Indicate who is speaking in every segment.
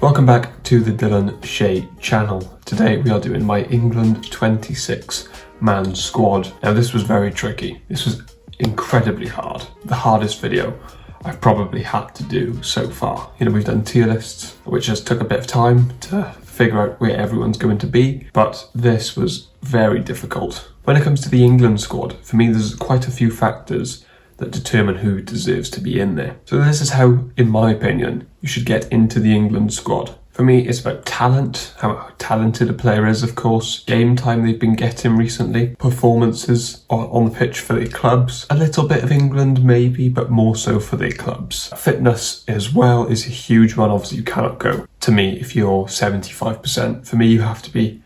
Speaker 1: Welcome back to the Dylan Shea channel. Today we are doing my England 26 man squad. Now this was very tricky. This was incredibly hard. The hardest video I've probably had to do so far. You know, we've done tier lists, which just took a bit of time to figure out where everyone's going to be, but this was very difficult. When it comes to the England squad, for me there's quite a few factors that determine who deserves to be in there. So this is how, in my opinion, you should get into the England squad. For me, it's about talent, how talented a player is, of course, game time they've been getting recently, performances on the pitch for their clubs, a little bit of England maybe, but more so for their clubs. Fitness as well is a huge one. Obviously, you cannot go, to me, if you're 75%. For me, you have to be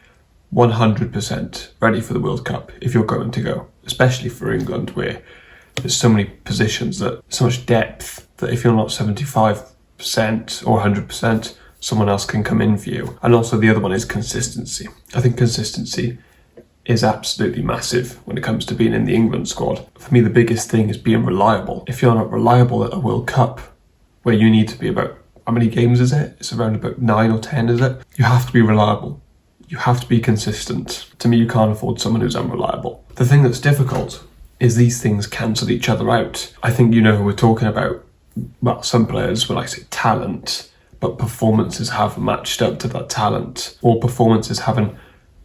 Speaker 1: 100% ready for the World Cup if you're going to go, especially for England, where there's so many positions, so much depth, that if you're not 75% or 100%, someone else can come in for you. And also the other one is consistency. I think consistency is absolutely massive when it comes to being in the England squad. For me, the biggest thing is being reliable. If you're not reliable at a World Cup, where you need to be about, how many games is it? It's around about 9 or 10, is it? You have to be reliable. You have to be consistent. To me, you can't afford someone who's unreliable. The thing that's difficult is these things cancel each other out. I think you know who we're talking about. Well, some players, when I say talent, but performances haven't matched up to that talent, or performances haven't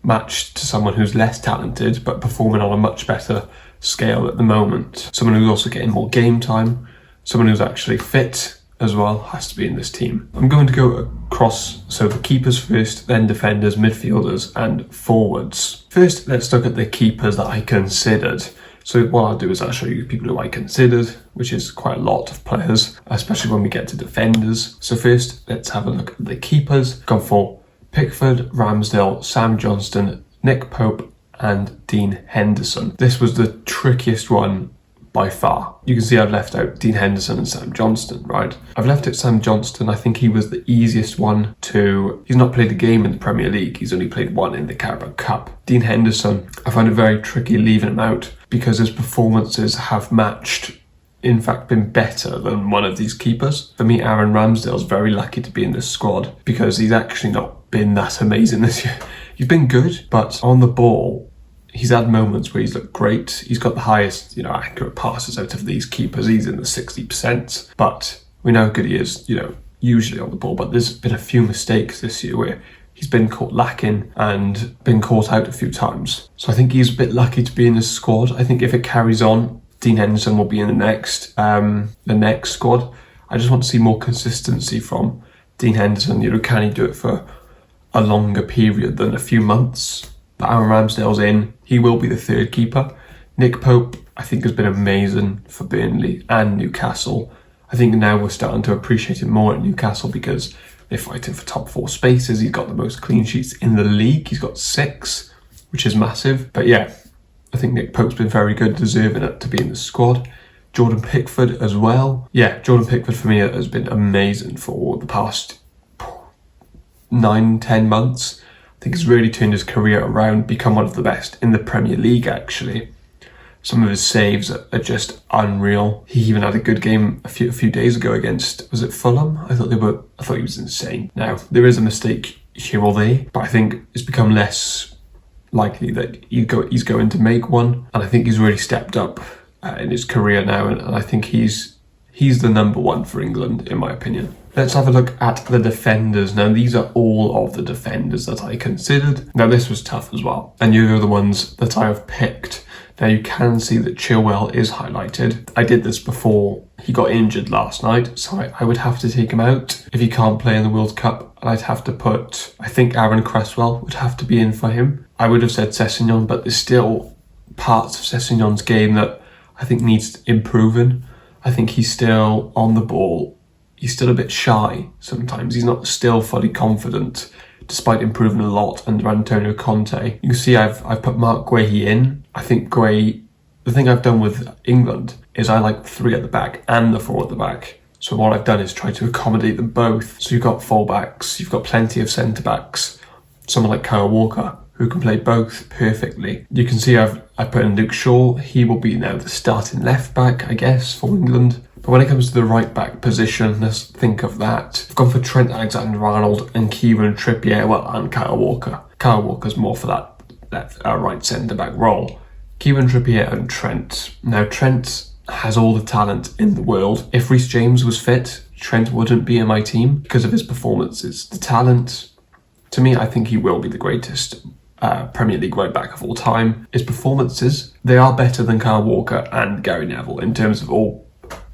Speaker 1: matched to someone who's less talented, but performing on a much better scale at the moment. Someone who's also getting more game time, someone who's actually fit as well, has to be in this team. I'm going to go across, so the keepers first, then defenders, midfielders, and forwards. First, let's look at the keepers that I considered. So what I'll do is I'll show you people who I considered, which is quite a lot of players, especially when we get to defenders. So first, let's have a look at the keepers. Gone for Pickford, Ramsdale, Sam Johnston, Nick Pope, and Dean Henderson. This was the trickiest one by far. You can see I've left out Dean Henderson and Sam Johnston, right? I've left out Sam Johnston. I think he was the easiest one to... He's not played a game in the Premier League. He's only played one in the Carabao Cup. Dean Henderson, I find it very tricky leaving him out because his performances have matched, in fact, been better than one of these keepers. For me, Aaron Ramsdale's very lucky to be in this squad because he's actually not been that amazing this year. He's been good, but on the ball, he's had moments where he's looked great. He's got the highest, accurate passes out of these keepers. He's in the 60%, but we know how good he is, usually on the ball. But there's been a few mistakes this year where he's been caught lacking and been caught out a few times. So I think he's a bit lucky to be in this squad. I think if it carries on, Dean Henderson will be in the next squad. I just want to see more consistency from Dean Henderson. Can he do it for a longer period than a few months? But Aaron Ramsdale's in. He will be the third keeper. Nick Pope, I think, has been amazing for Burnley and Newcastle. I think now we're starting to appreciate him more at Newcastle because they're fighting for top 4 spaces. He's got the most clean sheets in the league. He's got 6, which is massive. But yeah, I think Nick Pope's been very good, deserving it to be in the squad. Jordan Pickford as well. Yeah, Jordan Pickford for me has been amazing for the past 9-10 months. I think he's really turned his career around, become one of the best in the Premier League, actually. Some of his saves are just unreal. He even had a good game a few days ago against, was it Fulham? I thought he was insane. Now, there is a mistake here or there, but I think it's become less likely that he's going to make one. And I think he's really stepped up in his career now, and I think he's the number one for England, in my opinion. Let's have a look at the defenders. Now, these are all of the defenders that I considered. Now, this was tough as well. And you are the ones that I have picked. Now, you can see that Chilwell is highlighted. I did this before he got injured last night, so I would have to take him out if he can't play in the World Cup. And I'd have to put, I think Aaron Cresswell would have to be in for him. I would have said Sessegnon, but there's still parts of Sessegnon's game that I think needs improving. I think he's still on the ball. He's still a bit shy sometimes. He's not still fully confident, despite improving a lot under Antonio Conte. You can see I've put Mark Guehi in. I think Guehi, the thing I've done with England is I like 3 at the back and the 4 at the back. So what I've done is try to accommodate them both. So you've got full-backs, you've got plenty of centre-backs. Someone like Kyle Walker, who can play both perfectly. You can see I've put in Luke Shaw. He will be now the starting left back, I guess, for England. But when it comes to the right back position, let's think of that. I've gone for Trent Alexander-Arnold and Kieran Trippier, and Kyle Walker. Kyle Walker's more for that right centre back role. Kieran Trippier and Trent. Now Trent has all the talent in the world. If Reece James was fit, Trent wouldn't be in my team because of his performances. The talent, to me, I think he will be the greatest Premier League right back of all time. His performances, they are better than Kyle Walker and Gary Neville in terms of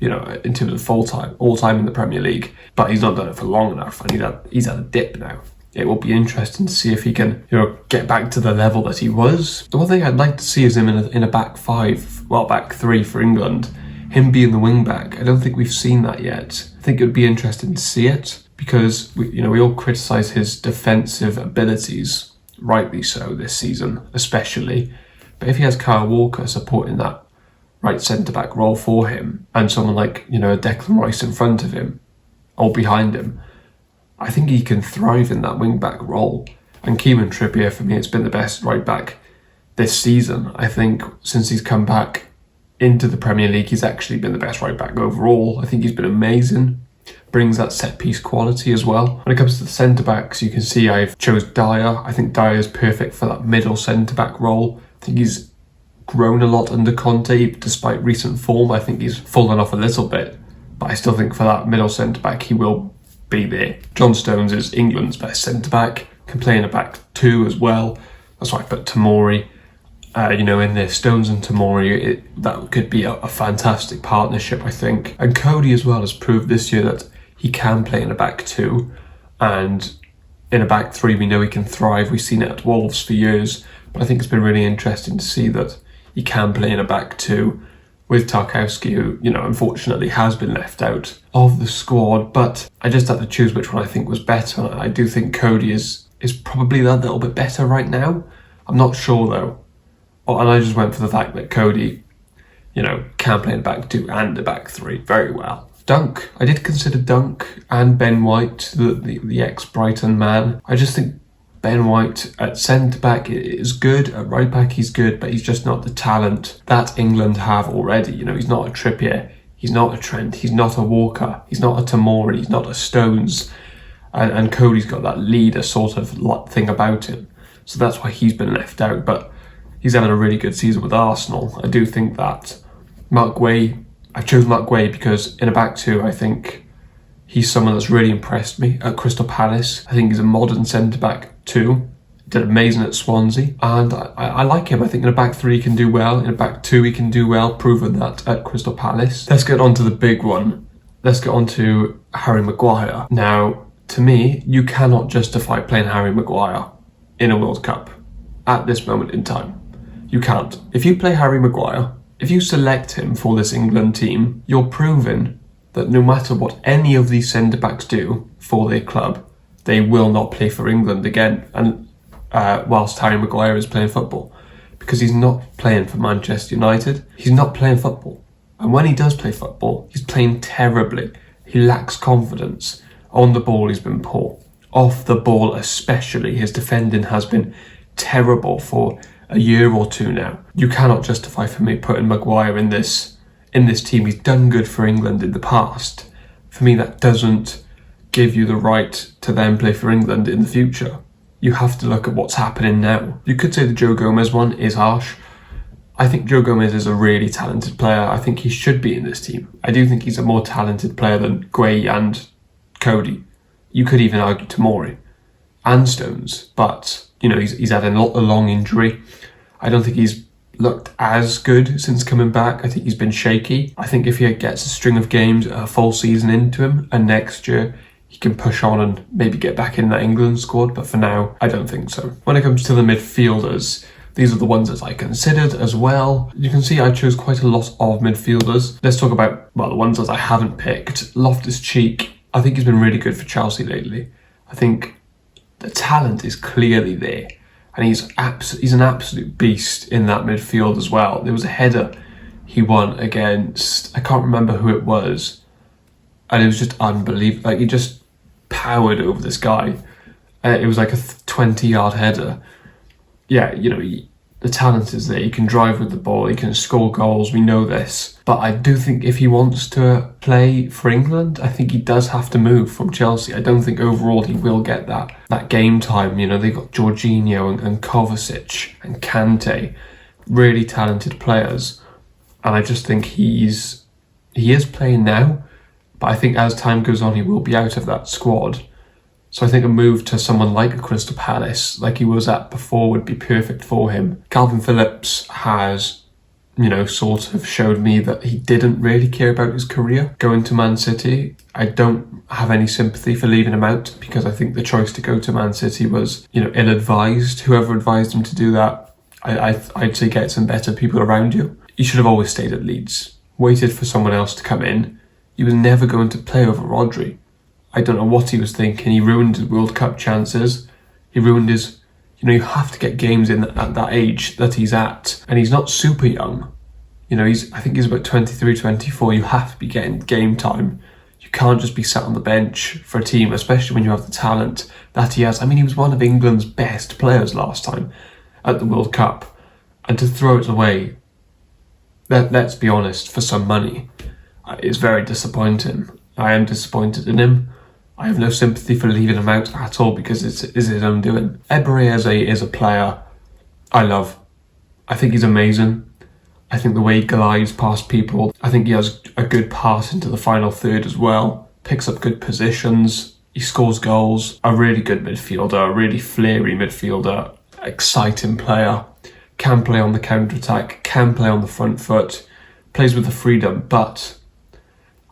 Speaker 1: in terms of all time in the Premier League. But he's not done it for long enough, and he's had a dip now. It will be interesting to see if he can, get back to the level that he was. The one thing I'd like to see is him in a back three for England. Him being the wing back. I don't think we've seen that yet. I think it would be interesting to see it because we all criticise his defensive abilities, rightly so this season, especially. But if he has Kyle Walker supporting that right centre back role for him, and someone like a Declan Rice in front of him or behind him, I think he can thrive in that wing-back role. And Kieran Trippier, for me, it's been the best right-back this season. I think since he's come back into the Premier League, he's actually been the best right-back overall. I think he's been amazing. Brings that set-piece quality as well. When it comes to the centre-backs, you can see I've chose Dyer. I think Dyer is perfect for that middle centre-back role. I think he's grown a lot under Conte, despite recent form. I think he's fallen off a little bit. But I still think for that middle centre-back, he will be there. John Stones is England's best centre-back, can play in a back two as well. That's why I put Tomori, in there. Stones and Tomori, that could be a fantastic partnership, I think. And Cody as well has proved this year that he can play in a back two, and in a back three we know he can thrive. We've seen it at Wolves for years, but I think it's been really interesting to see that he can play in a back two with Tarkowski, who, unfortunately has been left out of the squad. But I just had to choose which one I think was better. I do think Cody is probably that little bit better right now. I'm not sure though. And I just went for the fact that Cody, can play in a back two and a back three very well. Dunk. I did consider Dunk and Ben White, the ex-Brighton man. I just think Ben White at centre-back is good, at right-back he's good, but he's just not the talent that England have already. He's not a Trippier, he's not a Trent, he's not a Walker, he's not a Tomori, he's not a Stones. And Cody's got that leader sort of thing about him. So that's why he's been left out, but he's having a really good season with Arsenal. I do think that I've chosen Mark Guay because in a back two, I think he's someone that's really impressed me at Crystal Palace. I think he's a modern centre-back too. Did amazing at Swansea. And I like him. I think in a back three he can do well. In a back two he can do well. Proven that at Crystal Palace. Let's get on to the big one. Let's get on to Harry Maguire. Now, to me, you cannot justify playing Harry Maguire in a World Cup at this moment in time. You can't. If you play Harry Maguire, if you select him for this England team, you're proving that no matter what any of these centre-backs do for their club, they will not play for England again, and whilst Harry Maguire is playing football. Because he's not playing for Manchester United, he's not playing football. And when he does play football, he's playing terribly. He lacks confidence. On the ball, he's been poor. Off the ball especially, his defending has been terrible for a year or two now. You cannot justify for me putting Maguire in this team. He's done good for England in the past. For me, that doesn't give you the right to then play for England in the future. You have to look at what's happening now. You could say the Joe Gomez one is harsh. I think Joe Gomez is a really talented player. I think he should be in this team. I do think he's a more talented player than Guay and Cody. You could even argue Tomori and Stones, but he's had a long injury. I don't think he's looked as good since coming back. I think he's been shaky. I think if he gets a string of games, a full season into him, and next year he can push on and maybe get back in that England squad, but for now, I don't think so. When it comes to the midfielders, these are the ones that I considered as well. You can see I chose quite a lot of midfielders. Let's talk about, the ones that I haven't picked. Loftus-Cheek, I think he's been really good for Chelsea lately. I think the talent is clearly there, and he's an absolute beast in that midfield as well. There was a header he won against, I can't remember who it was, and it was just unbelievable. He just powered over this guy. It was like a 20-yard header. Yeah, The talent is there. He can drive with the ball. He can score goals. We know this. But I do think if he wants to play for England, I think he does have to move from Chelsea. I don't think overall he will get that game time. You know, they've got Jorginho and Kovacic and Kante, really talented players. And I just think he is playing now. But I think as time goes on, he will be out of that squad. So I think a move to someone like a Crystal Palace, like he was at before, would be perfect for him. Calvin Phillips has, you know, sort of showed me that he didn't really care about his career going to Man City. I don't have any sympathy for leaving him out because I think the choice to go to Man City was, you know, ill-advised. Whoever advised him to do that, I'd say get some better people around you. He should have always stayed at Leeds, waited for someone else to come in. He was never going to play over Rodri. I don't know what he was thinking. He ruined his World Cup chances. He ruined his... You know, you have to get games in at that age that he's at. And he's not super young. You know, I think he's about 23, 24. You have to be getting game time. You can't just be sat on the bench for a team, especially when you have the talent that he has. I mean, he was one of England's best players last time at the World Cup. And to throw it away, let's be honest, for some money, is very disappointing. I am disappointed in him. I have no sympathy for leaving him out at all because it's his own doing. Eberechi is a player I love. I think he's amazing. I think the way he glides past people, I think he has a good pass into the final third as well. Picks up good positions. He scores goals. A really good midfielder, a really flary midfielder, exciting player. Can play on the counter-attack, can play on the front foot, plays with the freedom, but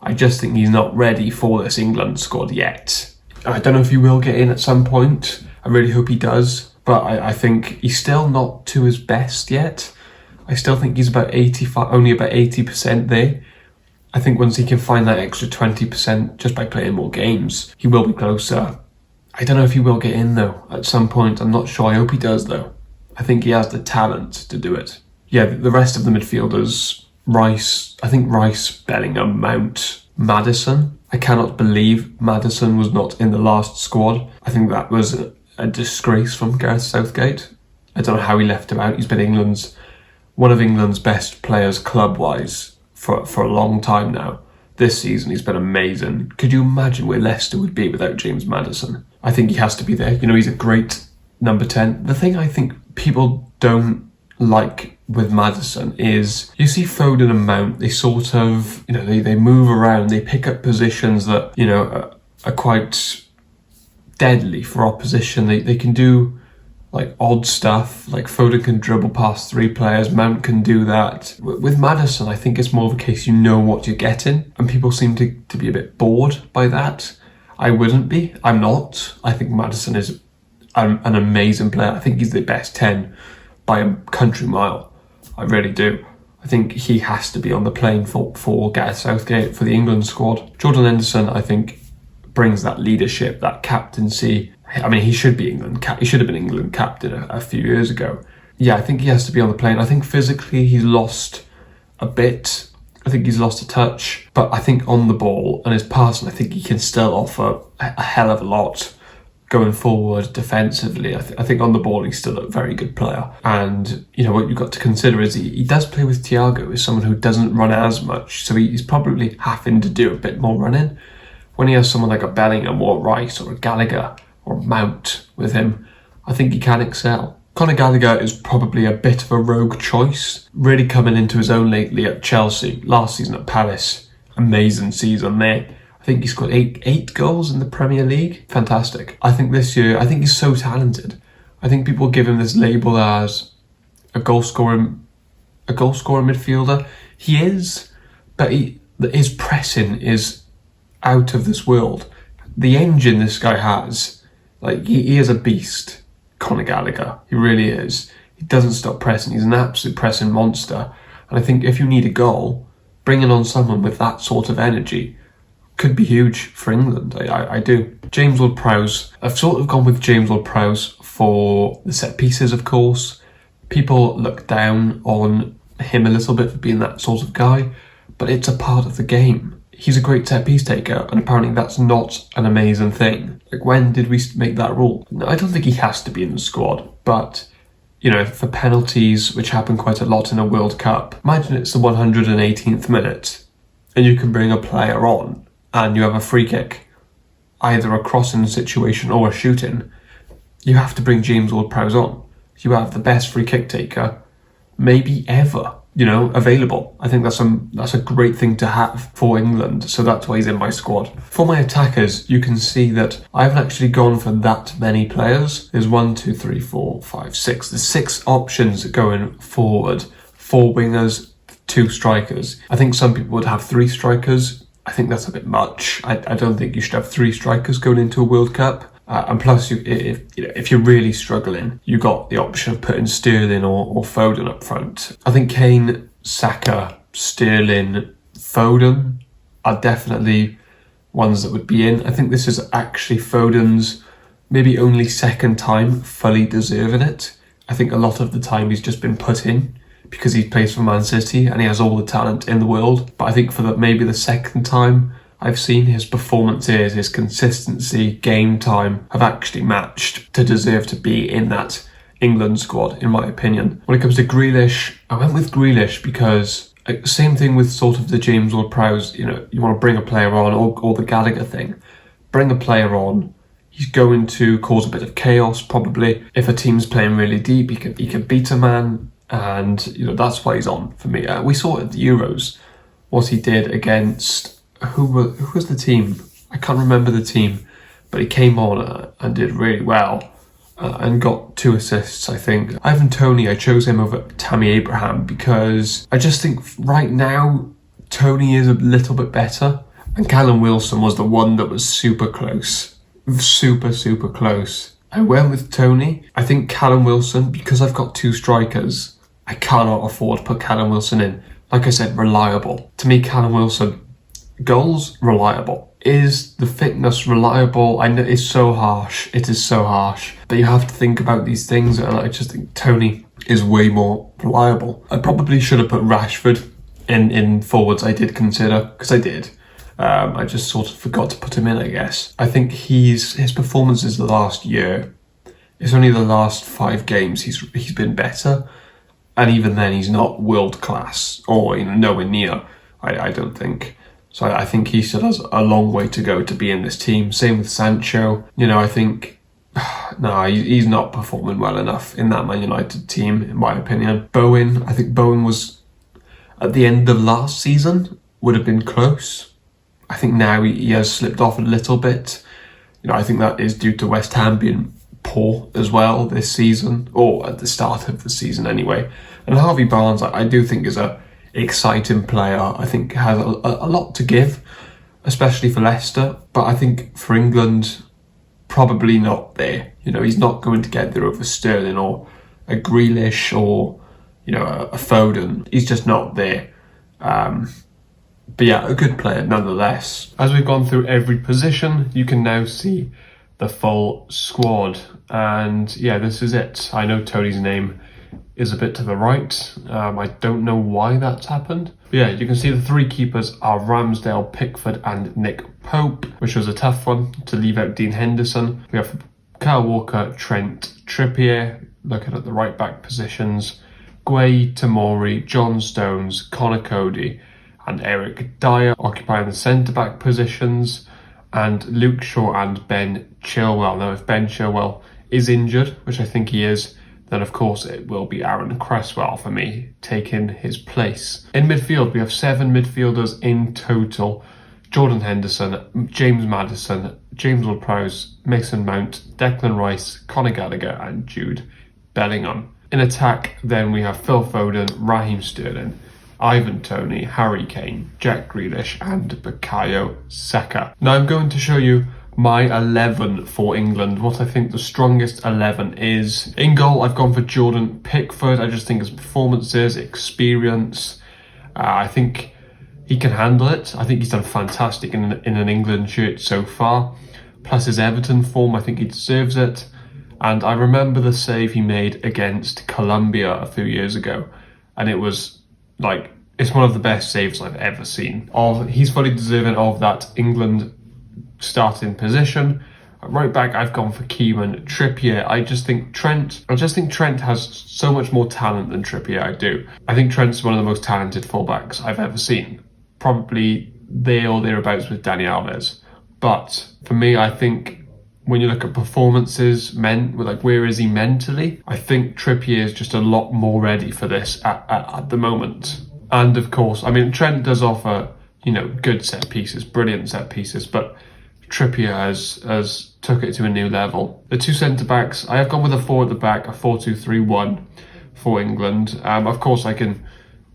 Speaker 1: I just think he's not ready for this England squad yet. I don't know if he will get in at some point. I really hope he does. But I think he's still not to his best yet. I still think he's about 85, only about 80% there. I think once he can find that extra 20% just by playing more games, he will be closer. I don't know if he will get in though at some point. I'm not sure. I hope he does though. I think he has the talent to do it. Yeah, the rest of the midfielders... Rice, Bellingham, Mount, Maddison. I cannot believe Maddison was not in the last squad. I think that was a disgrace from Gareth Southgate. I don't know how he left him out. He's been one of England's best players club-wise for a long time now. This season he's been amazing. Could you imagine where Leicester would be without James Maddison? I think he has to be there. You know, he's a great number 10. The thing I think people don't like with Maddison is you see Foden and Mount, they sort of, you know, they move around, they pick up positions that, you know, are quite deadly for opposition. They can do like odd stuff, like Foden can dribble past 3 players, Mount can do that. With Maddison, I think it's more of a case you know what you're getting, and people seem to be a bit bored by that. I wouldn't be. I'm not. I think Maddison is an amazing player. I think he's the best 10 by a country mile. I really do. I think he has to be on the plane for Gareth Southgate, for the England squad. Jordan Henderson, I think, brings that leadership, that captaincy. I mean, he should be he should have been England captain a few years ago. Yeah, I think he has to be on the plane. I think physically he's lost a bit. I think he's lost a touch. But I think on the ball and his passing, I think he can still offer a hell of a lot. Going forward defensively, I think on the ball he's still a very good player. And you know what you've got to consider is he does play with Thiago as someone who doesn't run as much, so he's probably having to do a bit more running. When he has someone like a Bellingham or a Rice or a Gallagher or a Mount with him, I think he can excel. Conor Gallagher is probably a bit of a rogue choice, really coming into his own lately at Chelsea, last season at Palace. Amazing season there. I think he scored eight goals in the Premier League. Fantastic. I think this year, I think he's so talented. I think people give him this label as a goal scorer midfielder. He is, but his pressing is out of this world. The engine this guy has, like he is a beast. Conor Gallagher, he really is. He doesn't stop pressing. He's an absolute pressing monster. And I think if you need a goal, bringing on someone with that sort of energy could be huge for England. I do. James Ward-Prowse. I've sort of gone with James Ward-Prowse for the set pieces, of course. People look down on him a little bit for being that sort of guy, but it's a part of the game. He's a great set piece taker, and apparently that's not an amazing thing. Like, when did we make that rule? No, I don't think he has to be in the squad, but you know, for penalties, which happen quite a lot in a World Cup. Imagine it's the 118th minute and you can bring a player on and you have a free kick, either a crossing situation or a shooting. You have to bring James Ward-Prowse on. You have the best free kick taker, maybe ever, you know, available. I think that's a great thing to have for England, so that's why he's in my squad. For my attackers, you can see that I haven't actually gone for that many players. There's 1, 2, 3, 4, 5, 6. There's 6 options going forward. 4 wingers, 2 strikers. I think some people would have 3 strikers. I think that's a bit much. I don't think you should have 3 strikers going into a World Cup. And plus, if you're really struggling, you got the option of putting Sterling or Foden up front. I think Kane, Saka, Sterling, Foden are definitely ones that would be in. I think this is actually Foden's maybe only second time fully deserving it. I think a lot of the time he's just been put in because he plays for Man City and he has all the talent in the world. But I think for maybe the second time I've seen, his performances, his consistency, game time have actually matched to deserve to be in that England squad, in my opinion. When it comes to Grealish, I went with Grealish because same thing with sort of the James Ward-Prowse, you know, you want to bring a player on, or the Gallagher thing. Bring a player on, he's going to cause a bit of chaos probably. If a team's playing really deep, he can beat a man, and you know that's why he's on for me. We saw at the Euros what he did against who was the team? I can't remember the team, but he came on and did really well and got 2 assists, I think. Ivan Toney, I chose him over Tammy Abraham because I just think right now Toney is a little bit better, and Callum Wilson was the one that was super close. Super close. I went with Toney. I think Callum Wilson, because I've got 2 strikers, I cannot afford to put Callum Wilson in. Like I said, reliable. To me, Callum Wilson, goals, reliable. Is the fitness reliable? I know it's so harsh. It is so harsh. But you have to think about these things, and I just think Toney is way more reliable. I probably should have put Rashford in forwards. I did consider, because I did. I just sort of forgot to put him in, I guess. I think his performances the last year, it's only the last 5 games he's been better. And even then, he's not world class, or you know, nowhere near, I don't think. So I think he still has a long way to go to be in this team. Same with Sancho. You know, I think, no, he's not performing well enough in that Man United team, in my opinion. Bowen, I think Bowen was, at the end of last season, would have been close. I think now he has slipped off a little bit. You know, I think that is due to West Ham being poor as well this season, or at the start of the season anyway. And Harvey Barnes, I do think is a exciting player. I think has a lot to give, especially for Leicester, but I think for England, probably not there. You know, he's not going to get there over Sterling or a Grealish or, you know, a Foden. He's just not there. But yeah, a good player nonetheless. As we've gone through every position, you can now see the full squad. And yeah, this is it. I know Tony's name is a bit to the right. I don't know why that's happened. But yeah, you can see the 3 keepers are Ramsdale, Pickford and Nick Pope, which was a tough one to leave out Dean Henderson. We have Kyle Walker, Trent, Trippier, looking at the right back positions, Gueye, Tomori, John Stones, Connor Cody and Eric Dyer occupying the centre-back positions, and Luke Shaw and Ben Chilwell. Now, if Ben Chilwell is injured, which I think he is, then of course it will be Aaron Cresswell for me taking his place. In midfield, we have 7 midfielders in total. Jordan Henderson, James Maddison, James Ward-Prowse, Mason Mount, Declan Rice, Conor Gallagher and Jude Bellingham. In attack, then we have Phil Foden, Raheem Sterling, Ivan Toney, Harry Kane, Jack Grealish and Bukayo Saka. Now I'm going to show you my 11 for England, what I think the strongest 11 is. In goal, I've gone for Jordan Pickford. I just think his performances, experience, I think he can handle it. I think he's done fantastic in an England shirt so far. Plus his Everton form, I think he deserves it. And I remember the save he made against Colombia a few years ago. And it was like, it's one of the best saves I've ever seen. He's fully deserving of that England starting position. Right back, I've gone for Kieran Trippier. I just think Trent has so much more talent than Trippier. I think Trent's one of the most talented fullbacks I've ever seen. Probably there or thereabouts with Dani Alves. But for me, I think when you look at performances, where is he mentally? I think Trippier is just a lot more ready for this at the moment. And of course, I mean, Trent does offer, good set pieces, brilliant set pieces, but Trippier has took it to a new level. The two centre-backs, I have gone with a 4 at the back, a 4-2-3-1 for England. Of course, I can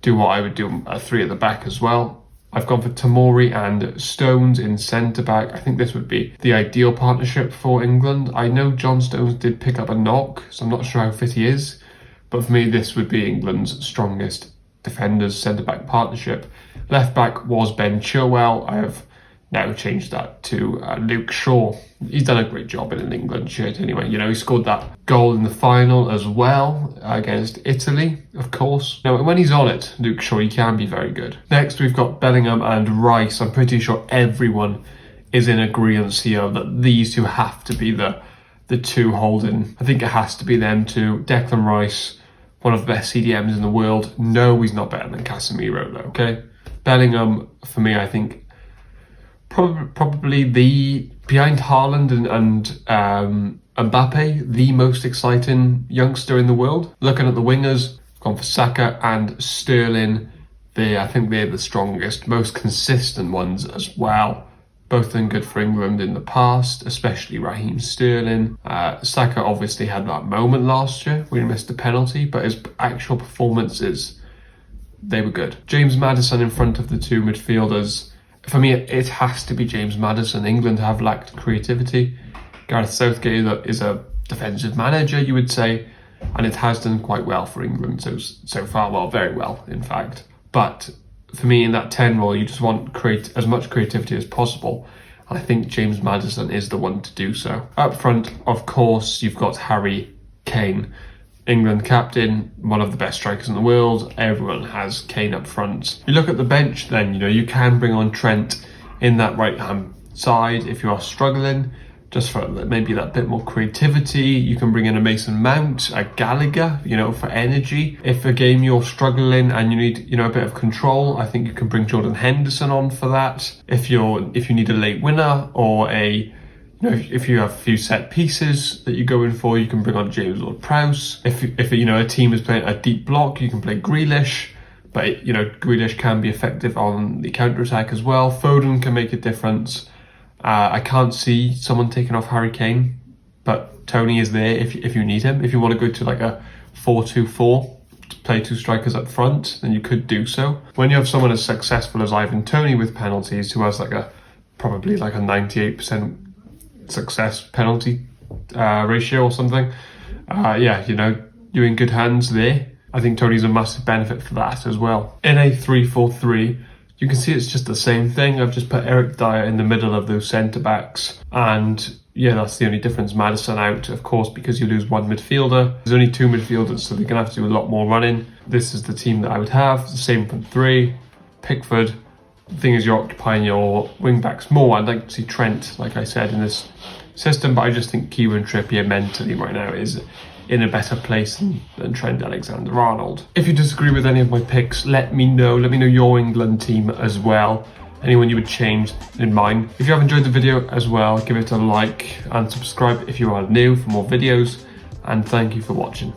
Speaker 1: do what I would do, a 3 at the back as well. I've gone for Tomori and Stones in centre-back. I think this would be the ideal partnership for England. I know John Stones did pick up a knock, so I'm not sure how fit he is. But for me, this would be England's strongest defenders centre-back partnership. Left-back was Ben Chilwell. I have now changed that to Luke Shaw. He's done a great job in an England shirt anyway. He scored that goal in the final as well against Italy, of course. Now, when he's on it, Luke Shaw, he can be very good. Next, we've got Bellingham and Rice. I'm pretty sure everyone is in agreement here that these two have to be the two holding. I think it has to be them two. Declan Rice, one of the best CDMs in the world. No, he's not better than Casemiro though, okay? Bellingham, for me, I think probably behind Haaland and Mbappe, the most exciting youngster in the world. Looking at the wingers, gone for Saka and Sterling. I think they're the strongest, most consistent ones as well. Both been good for England in the past, especially Raheem Sterling. Saka obviously had that moment last year when he missed a penalty, but his actual performances, they were good. James Maddison in front of the two midfielders. For me, it has to be James Maddison. England have lacked creativity. Gareth Southgate is a defensive manager, you would say, and it has done quite well for England so far. Well, very well, in fact. But for me, in that 10 role, you just want as much creativity as possible. And I think James Maddison is the one to do so. Up front, of course, you've got Harry Kane. England captain, one of the best strikers in the world. Everyone has Kane up front. You look at the bench then, you can bring on Trent in that right-hand side if you are struggling, just for maybe that bit more creativity. You can bring in a Mason Mount, a Gallagher, for energy. If a game you're struggling and you need, a bit of control, I think you can bring Jordan Henderson on for that. If you need a late winner or if you have a few set pieces that you go in for, you can bring on James Ward-Prowse. If a team is playing a deep block, you can play Grealish. But Grealish can be effective on the counter-attack as well. Foden can make a difference. I can't see someone taking off Harry Kane, but Tony is there if you need him. If you want to go to like a 4-2-4, to play two strikers up front, then you could do so. When you have someone as successful as Ivan Toney with penalties, who has probably a 98% success penalty ratio or something, you're in good hands there. I think Tony's a massive benefit for that as well. In a 3-4-3, you can see it's just the same thing. I've just put Eric Dyer in the middle of those centre-backs, and that's the only difference. Maddison out, of course, because you lose one midfielder. There's only two midfielders, so they're going to have to do a lot more running. This is the team that I would have. The same for 3. Pickford. The thing is, you're occupying your wing-backs more. I'd like to see Trent, like I said, in this system, but I just think Kieran Trippier mentally right now is in a better place than Trent Alexander-Arnold. If you disagree with any of my picks, let me know. Let me know your England team as well. Anyone you would change in mine. If you have enjoyed the video as well, give it a like and subscribe if you are new for more videos. And thank you for watching.